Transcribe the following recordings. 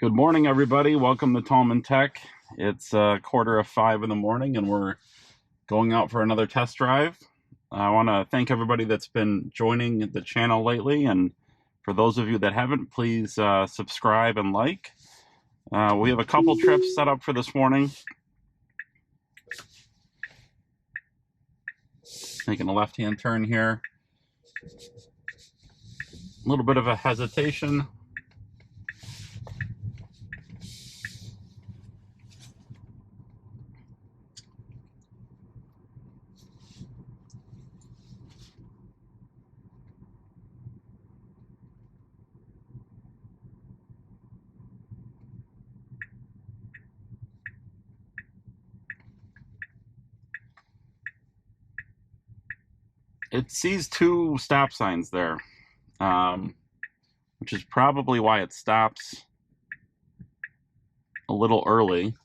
Good morning, everybody. Welcome to Tallman Tech. It's 4:45 in the morning, and we're going out for another test drive. I want to thank everybody that's been joining the channel lately, and for those of you that haven't, please subscribe and like. We have a couple trips set up for this morning. Making a left-hand turn here. A little bit of a hesitation. It sees two stop signs there, which is probably why it stops a little early.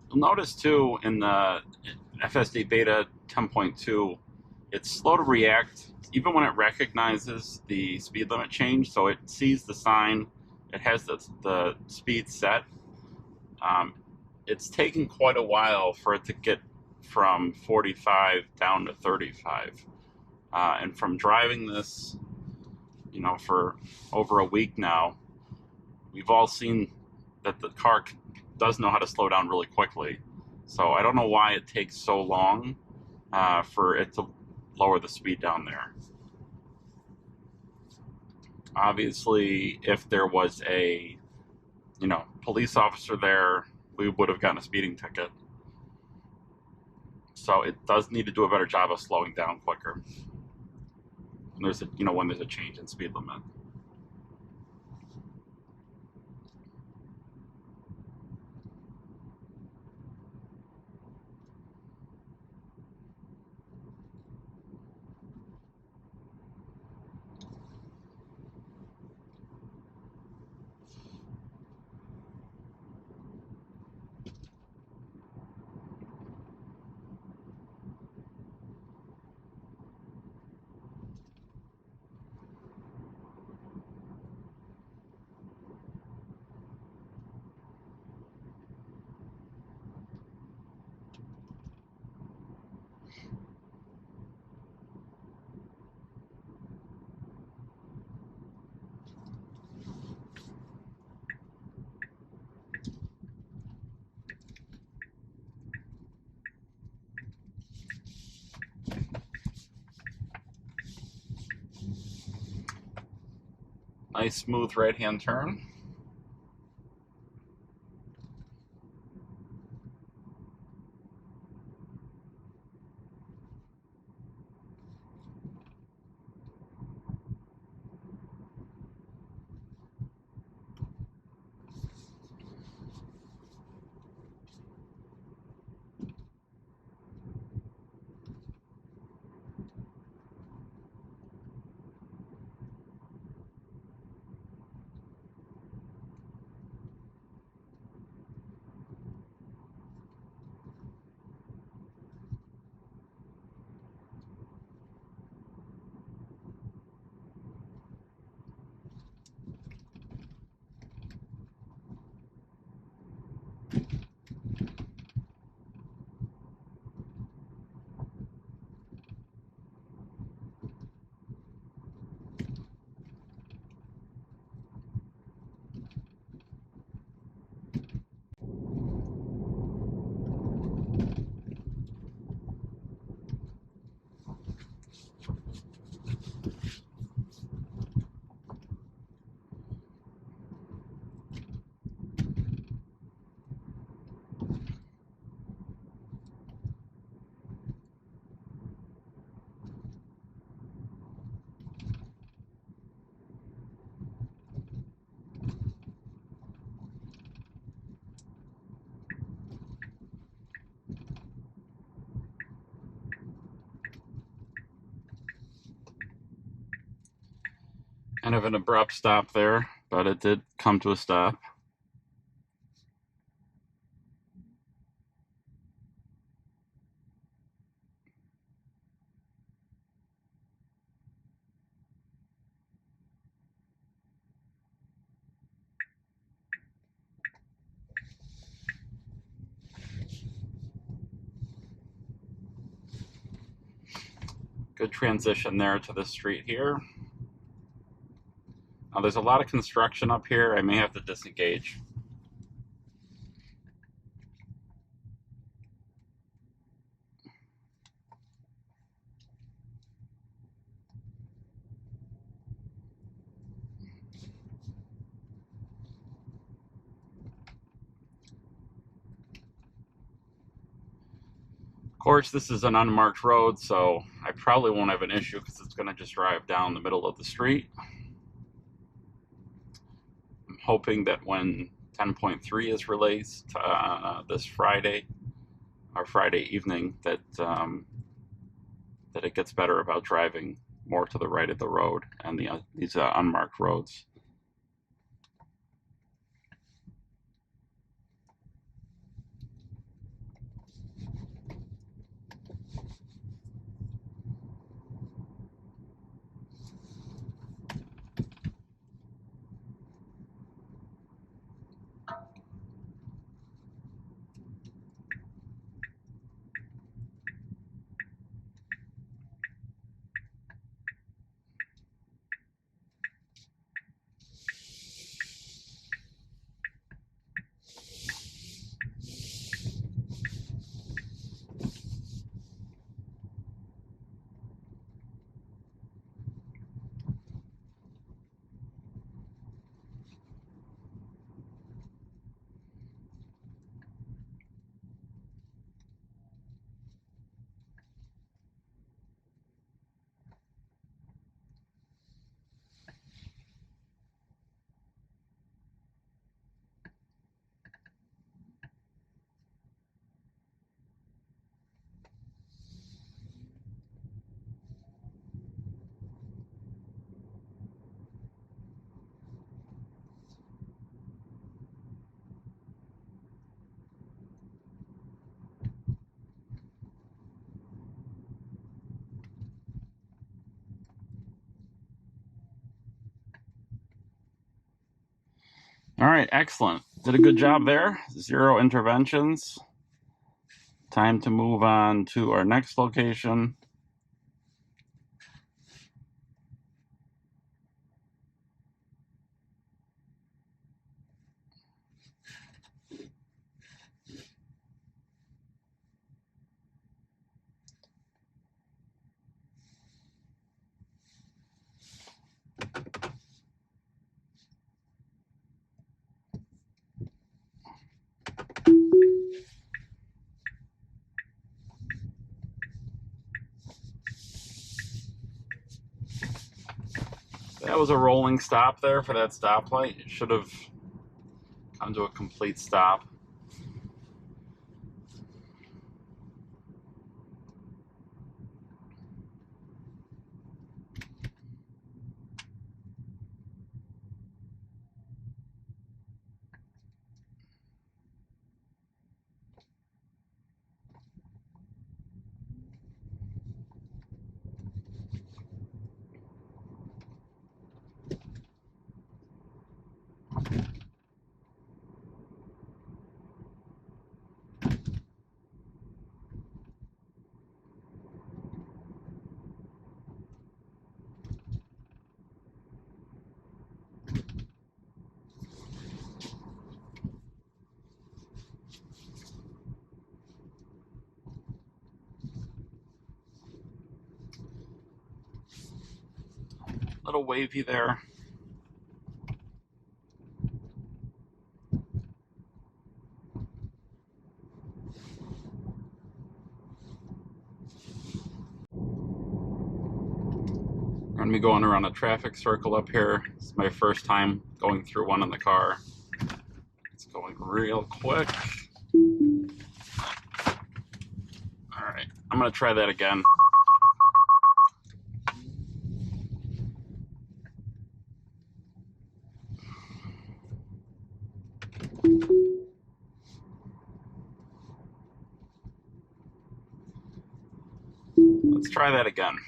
You'll notice too in the FSD Beta 10.2, it's slow to react even when it recognizes the speed limit change. So it sees the sign, it has the speed set. It's taken quite a while for it to get from 45 down to 35. And from driving this, for over a week now, we've all seen that the car does know how to slow down really quickly. So I don't know why it takes so long for it to lower the speed down there. Obviously, if there was a, police officer there, we would have gotten a speeding ticket. So it does need to do a better job of slowing down quicker. And there's when there's a change in speed limit. Nice smooth right-hand turn. Kind of an abrupt stop there, but it did come to a stop. Good transition there to the street here. Now there's a lot of construction up here. I may have to disengage. Of course, this is an unmarked road, so I probably won't have an issue because it's going to just drive down the middle of the street. I'm hoping that when 10.3 is released this Friday, or Friday evening, that that it gets better about driving more to the right of the road and these unmarked roads. All right, excellent. Did a good job there. 0 interventions. Time to move on to our next location. That was a rolling stop there for that stoplight. It should have come to a complete stop. Little wavy there. I'm gonna be going around a traffic circle up here. This is my first time going through one in the car. It's going real quick. All right, I'm gonna try that again. try that again.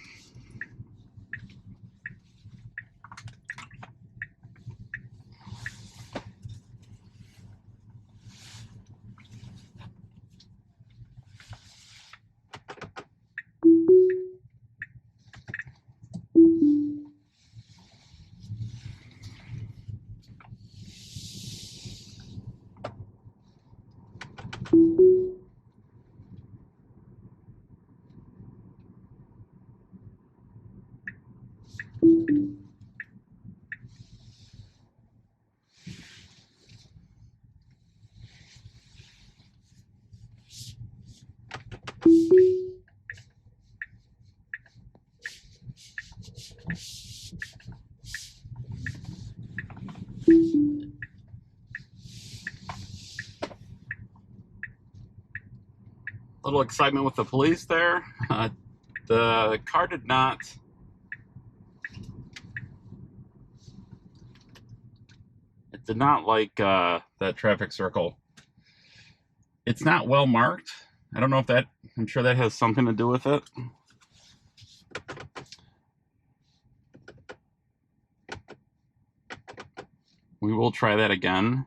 Little excitement with the police there. The car did not like that traffic circle. It's not well marked. I don't know if that, I'm sure that has something to do with it. We will try that again.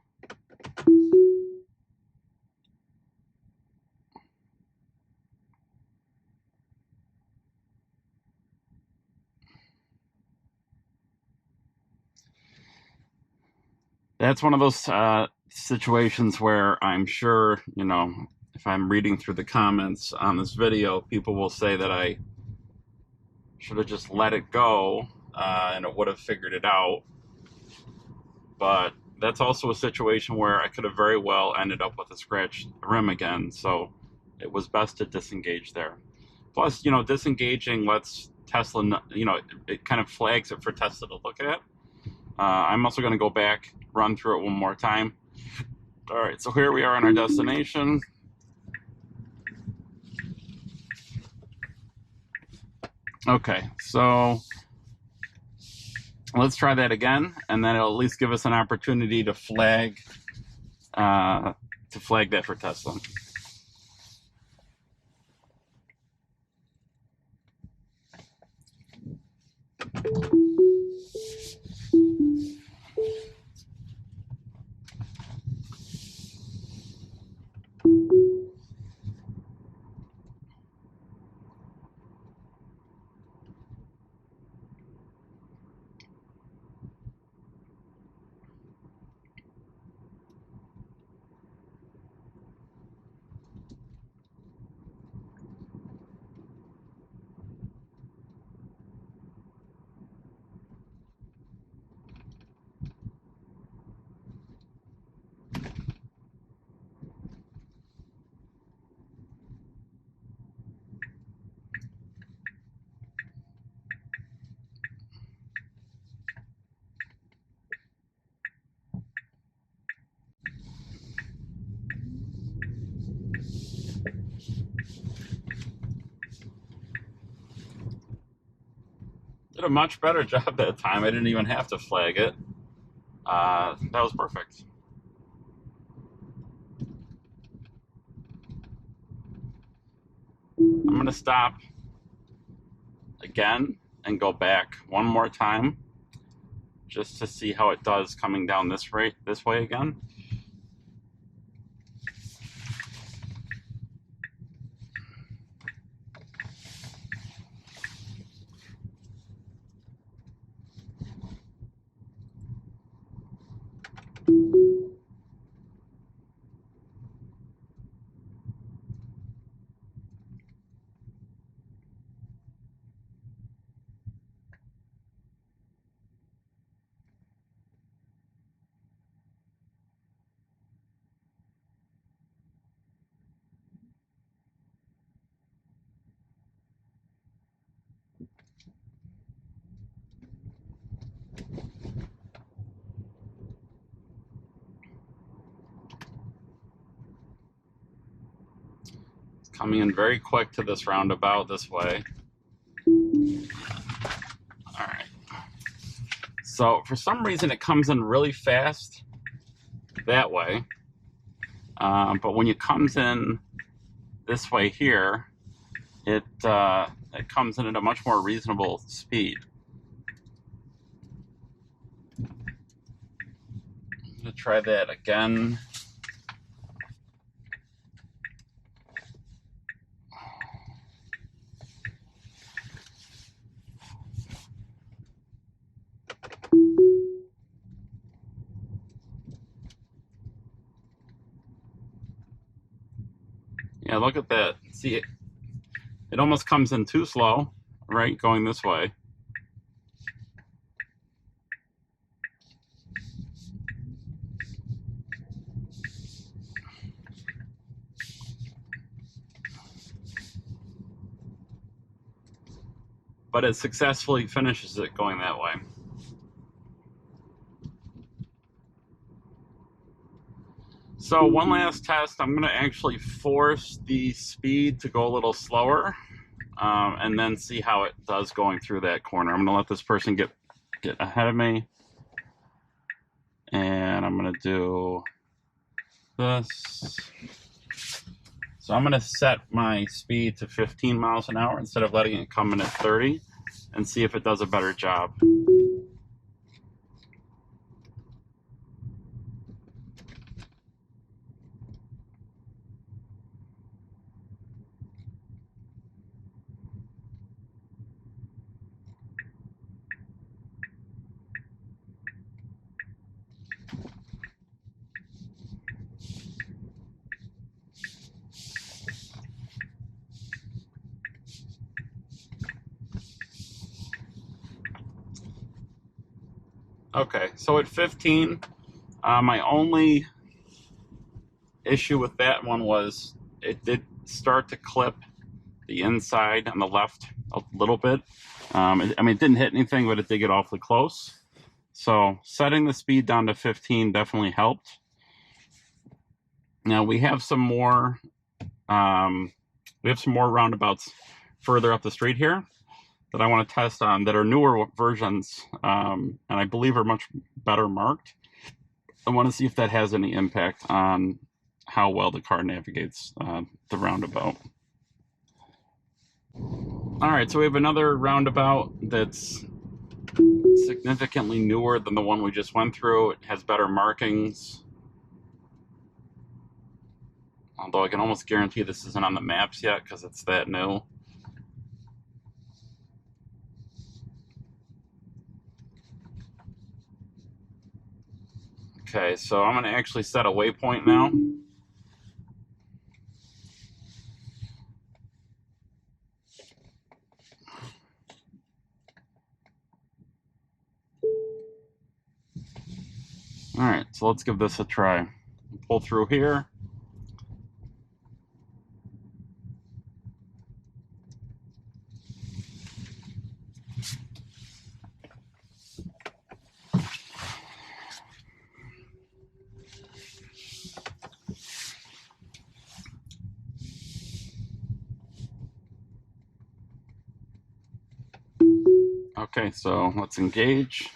That's one of those situations where I'm sure, you know, if I'm reading through the comments on this video, people will say that I should have just let it go and it would have figured it out. But that's also a situation where I could have very well ended up with a scratched rim again. So it was best to disengage there. Plus, you know, disengaging lets Tesla, you know, it kind of flags it for Tesla to look at. I'm also going to go back, run through it one more time. All right, so here we are on our destination. Okay, so let's try that again, and then it'll at least give us an opportunity to flag that for Tesla. Did a much better job that time. I didn't even have to flag it. That was perfect. I'm going to stop again and go back one more time just to see how it does coming down this way again. Coming in very quick to this roundabout this way. All right. So for some reason it comes in really fast that way. But when it comes in this way here, it it comes in at a much more reasonable speed. I'm going to try that again. Yeah, look at that. See, it almost comes in too slow, right, going this way. But it successfully finishes it going that way. So one last test, I'm going to actually force the speed to go a little slower, and then see how it does going through that corner. I'm going to let this person get ahead of me, and I'm going to do this. So I'm going to set my speed to 15 miles an hour instead of letting it come in at 30, and see if it does a better job. Okay, so at 15, my only issue with that one was it did start to clip the inside on the left a little bit. I mean, it didn't hit anything, but it did get awfully close. So setting the speed down to 15 definitely helped. Now we have some more roundabouts further up the street here that I want to test on that are newer versions, and I believe are much better marked. I want to see if that has any impact on how well the car navigates the roundabout. All right, so we have another roundabout that's significantly newer than the one we just went through. It has better markings. Although I can almost guarantee this isn't on the maps yet because it's that new. Okay, so I'm going to actually set a waypoint now. All right, so let's give this a try. Pull through here. Okay, so let's engage.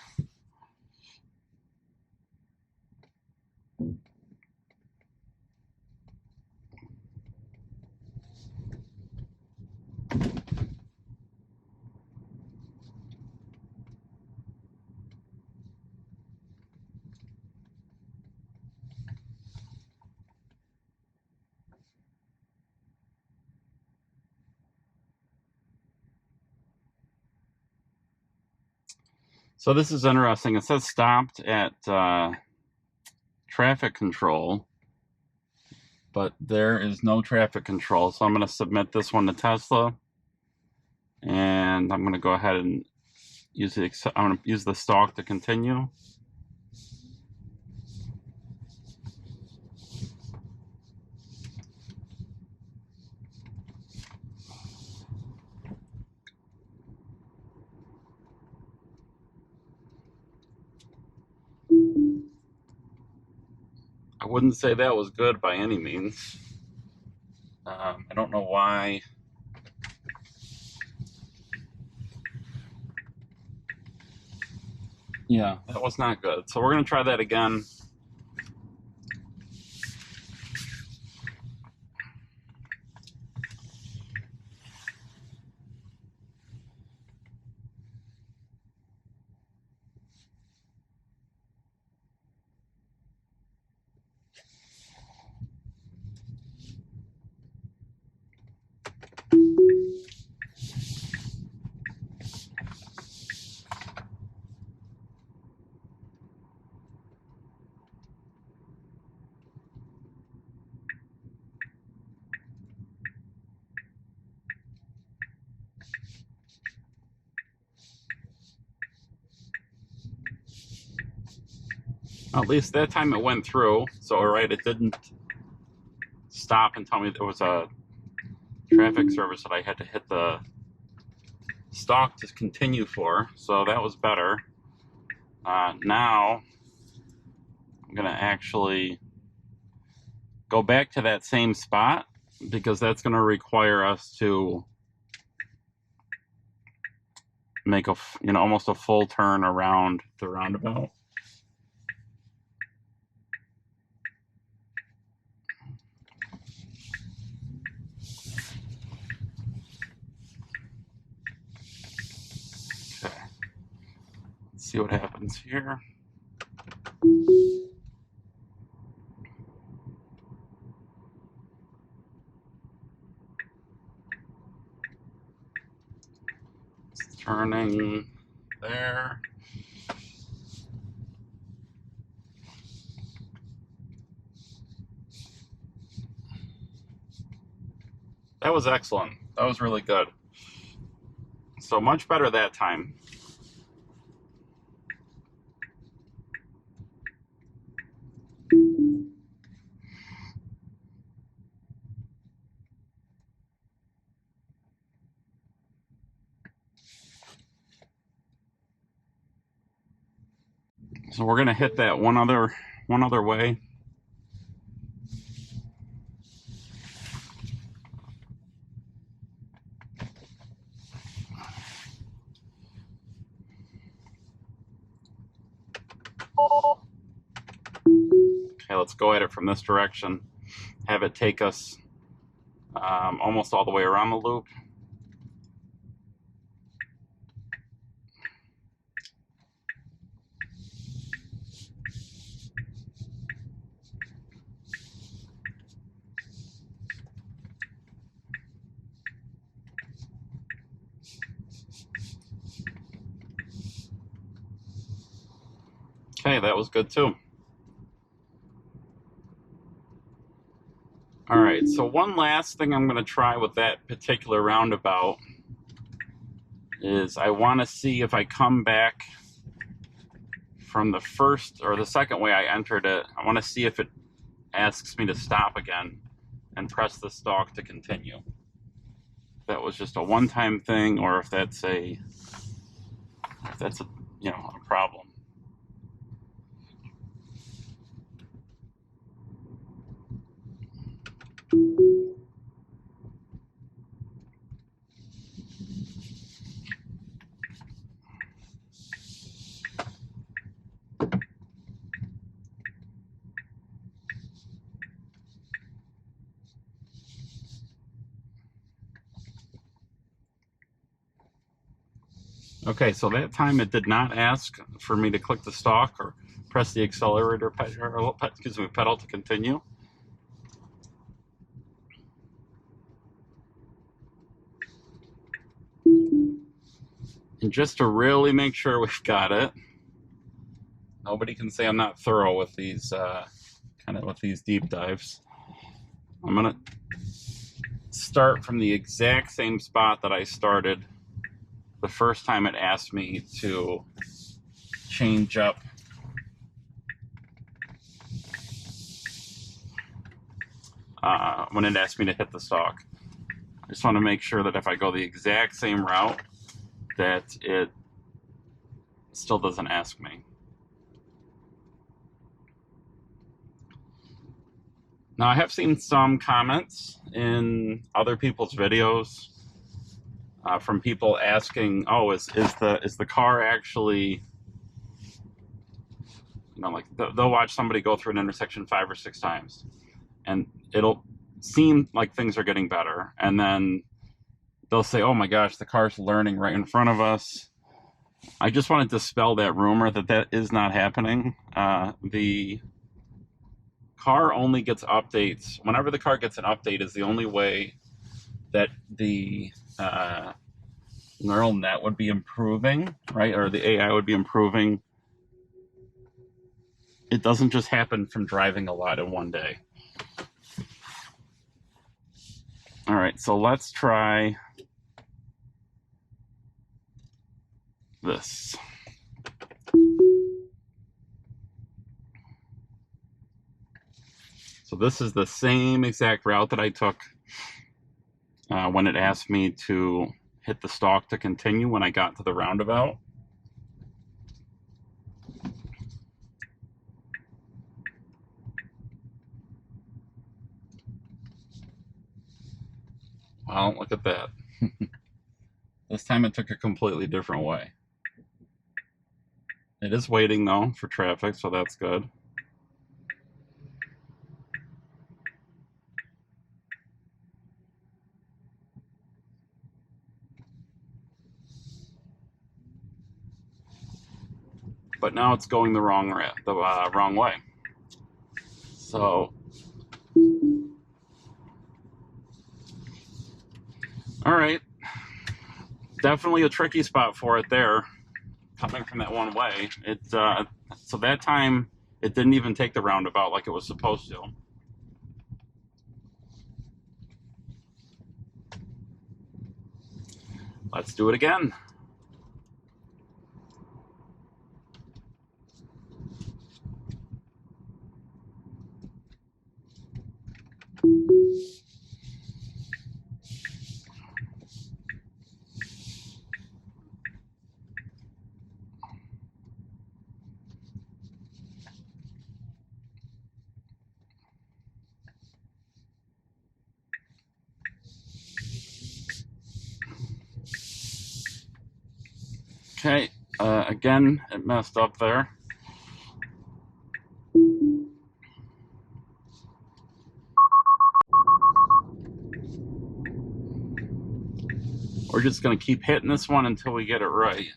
So this is interesting. It says stopped at traffic control, but there is no traffic control. So I'm going to submit this one to Tesla, and I'm going to go ahead and use the stalk to continue. I wouldn't say that was good by any means. I don't know why. Yeah, that was not good. So we're going to try that again. At least that time it went through. So, right, it didn't stop and tell me there was a traffic service that I had to hit the stalk to continue for. So that was better. Now I'm going to actually go back to that same spot because that's going to require us to make a, almost a full turn around the roundabout. Okay. Let's see what happens here. It's turning there. That was excellent. That was really good. So much better that time. So we're going to hit that one other way. Okay, let's go at it from this direction. Have it take us almost all the way around the loop. Okay, that was good too. All right, so one last thing I'm going to try with that particular roundabout is I want to see if I come back from the first or the second way I entered it. I want to see if it asks me to stop again and press the stalk to continue. If that was just a one-time thing, or if that's a problem. Okay, so that time it did not ask for me to click the stalk or press the accelerator pedal to continue. And just to really make sure we've got it, nobody can say I'm not thorough with these with these deep dives. I'm gonna start from the exact same spot that I started the first time it asked me to change up when it asked me to hit the stalk. I just want to make sure that if I go the exact same route, that it still doesn't ask me. Now, I have seen some comments in other people's videos from people asking, "Oh, is the car actually?" Like they'll watch somebody go through an intersection 5 or 6 times, and it'll seem like things are getting better, and then they'll say, "Oh my gosh, the car's learning right in front of us." I just want to dispel that rumor that is not happening. The car only gets updates whenever the car gets an update. Is the only way that the neural net would be improving, right? Or the AI would be improving. It doesn't just happen from driving a lot in one day. All right, so let's try this. So this is the same exact route that I took when it asked me to hit the stalk to continue when I got to the roundabout. Well, look at that. This time it took a completely different way. It is waiting though for traffic, so that's good. But now it's going the wrong way. So, all right, definitely a tricky spot for it there, coming from that one way. So that time it didn't even take the roundabout like it was supposed to. Let's do it again. Okay, again, it messed up there. We're just going to keep hitting this one until we get it right.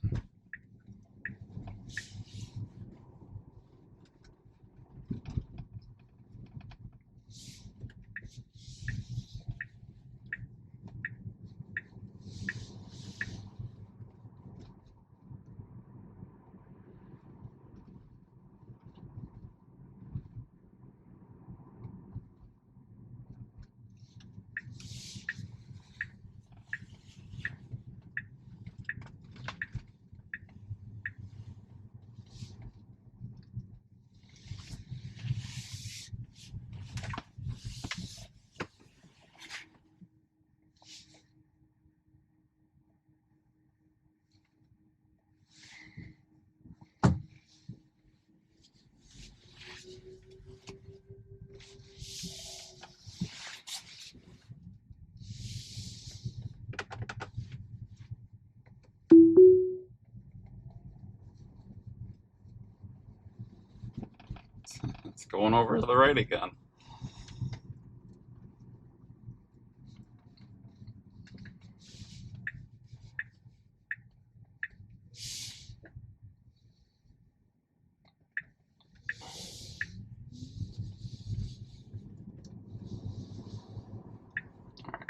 It's going over to the right again.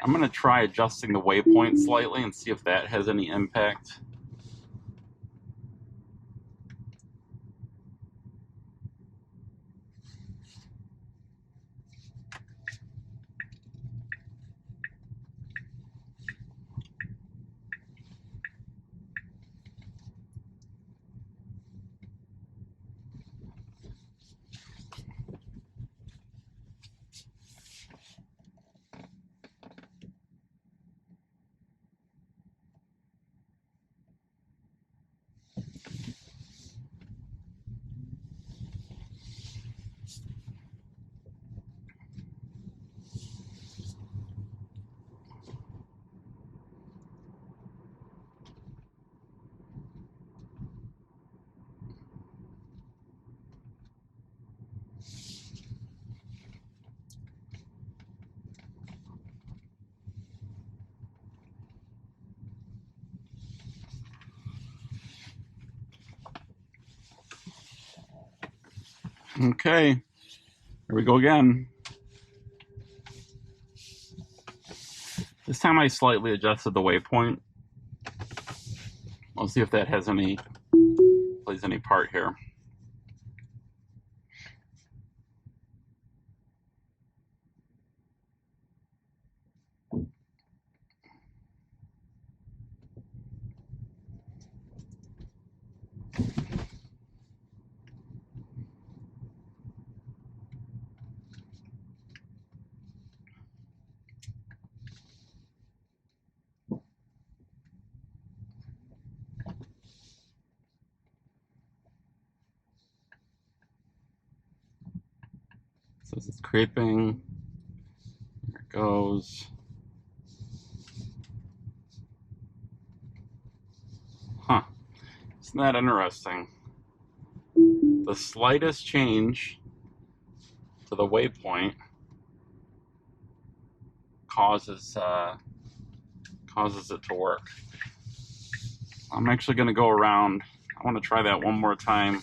I'm going to try adjusting the waypoint slightly and see if that has any impact. Okay, here we go again. This time I slightly adjusted the waypoint. We'll see if that has plays any part here. says it's creeping. There it goes. Huh. Isn't that interesting? The slightest change to the waypoint causes it to work. I'm actually going to go around. I want to try that one more time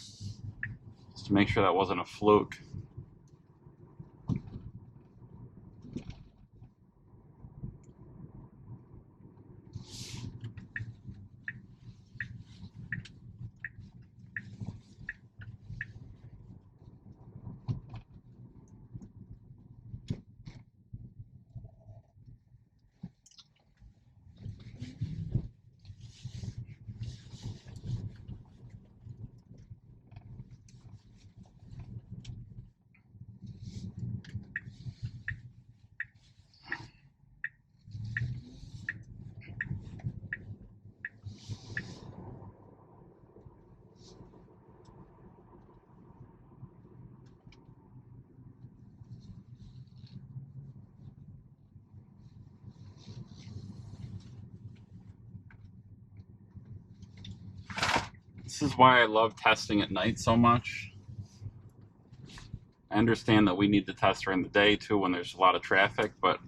just to make sure that wasn't a fluke. This is why I love testing at night so much. I understand that we need to test during the day too when there's a lot of traffic, but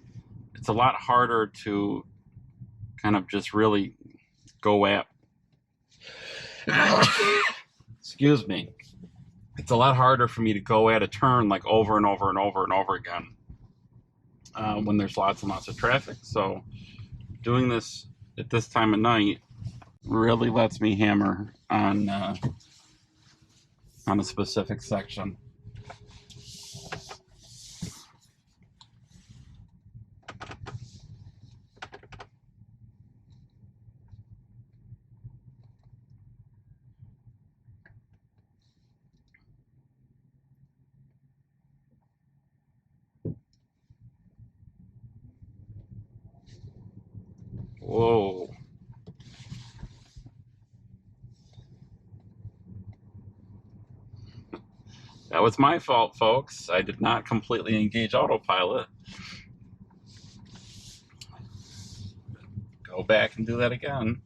it's a lot harder to kind of just really go at. Excuse me. It's a lot harder for me to go at a turn like over and over and over and over again when there's lots and lots of traffic. So doing this at this time of night really lets me hammer on a specific section. Whoa. That was my fault, folks. I did not completely engage autopilot. Go back and do that again.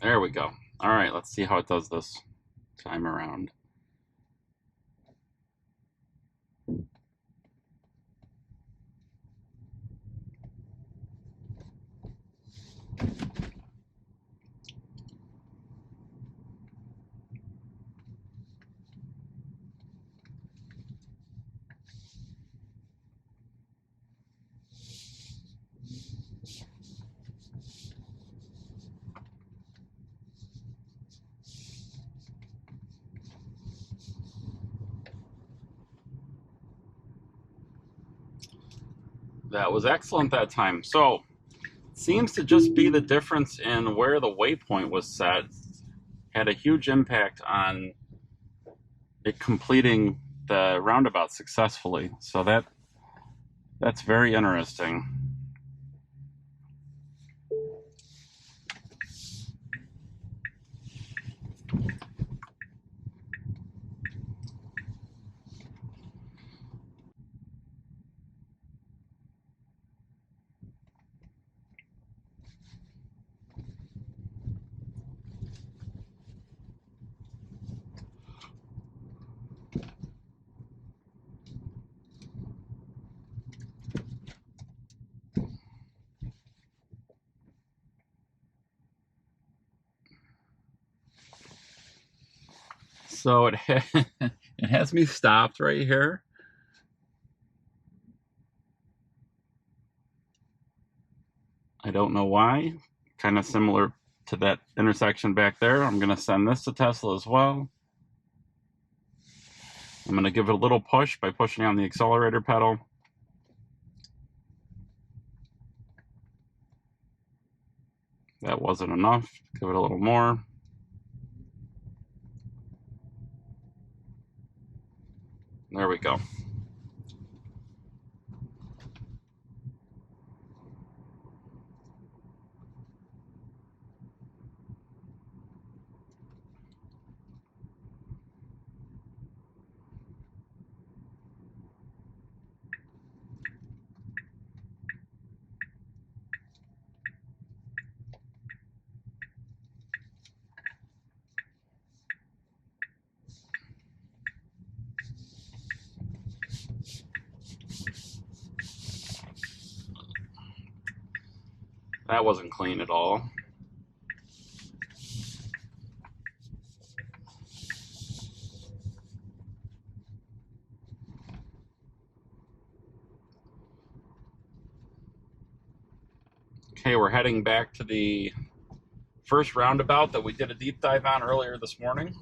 There we go. All right, let's see how it does this time around. That was excellent that time. So it seems to just be the difference in where the waypoint was set had a huge impact on it completing the roundabout successfully. So that's very interesting. So it has me stopped right here. I don't know why. Kind of similar to that intersection back there. I'm going to send this to Tesla as well. I'm going to give it a little push by pushing on the accelerator pedal. That wasn't enough. Give it a little more. There we go. That wasn't clean at all. Okay, we're heading back to the first roundabout that we did a deep dive on earlier this morning.